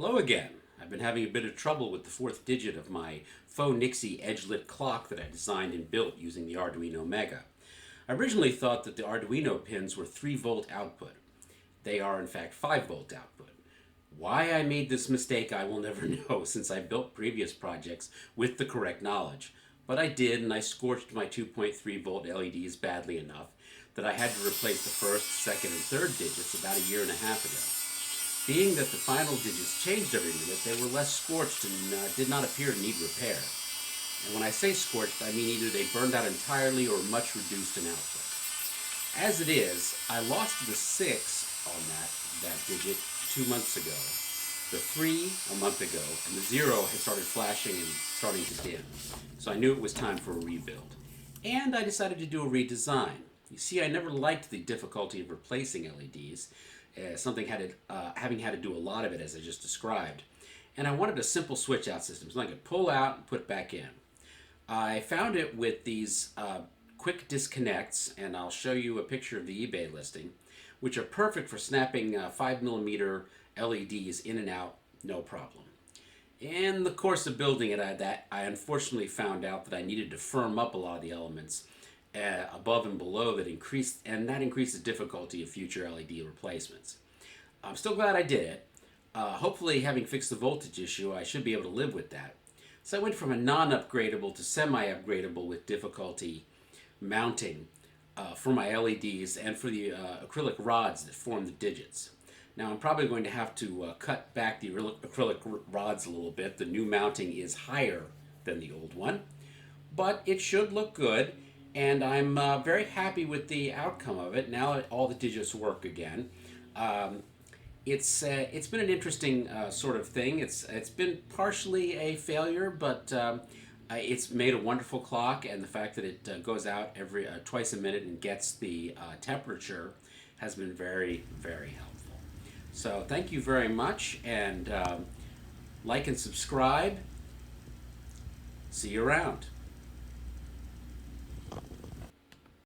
Hello again. I've been having a bit of trouble with the fourth digit of my FauxNixie edge-lit clock that I designed and built using the Arduino Mega. I originally thought that the Arduino pins were 3-volt output. They are in fact 5-volt output. Why I made this mistake I will never know, since I built previous projects with the correct knowledge. But I did, and I scorched my 2.3-volt LEDs badly enough that I had to replace the first, second, and third digits about a year and a half ago. Being that the final digits changed every minute, they were less scorched and did not appear to need repair. And when I say scorched, I mean either they burned out entirely or much reduced in output. As it is, I lost the 6 on that digit 2 months ago, the 3 a month ago, and the 0 had started flashing and starting to dim. So I knew it was time for a rebuild. And I decided to do a redesign. You see, I never liked the difficulty of replacing LEDs, having had to do a lot of it as I just described. And I wanted a simple switch out system, so I could pull out and put back in. I found it with these quick disconnects, and I'll show you a picture of the eBay listing, which are perfect for snapping 5mm LEDs in and out, no problem. In the course of building it, I unfortunately found out that I needed to firm up a lot of the elements above and below that increased the difficulty of future LED replacements. I'm still glad I did it. Hopefully, having fixed the voltage issue, I should be able to live with that. So I went from a non-upgradable to semi-upgradable with difficulty mounting for my LEDs and for the acrylic rods that form the digits. Now I'm probably going to have to cut back the acrylic rods a little bit. The new mounting is higher than the old one, but it should look good, and I'm very happy with the outcome of it. Now that all the digits work again. It's been an interesting sort of thing. It's been partially a failure, but it's made a wonderful clock, and the fact that it goes out every twice a minute and gets the temperature has been very, very helpful. So thank you very much, and like and subscribe. See you around.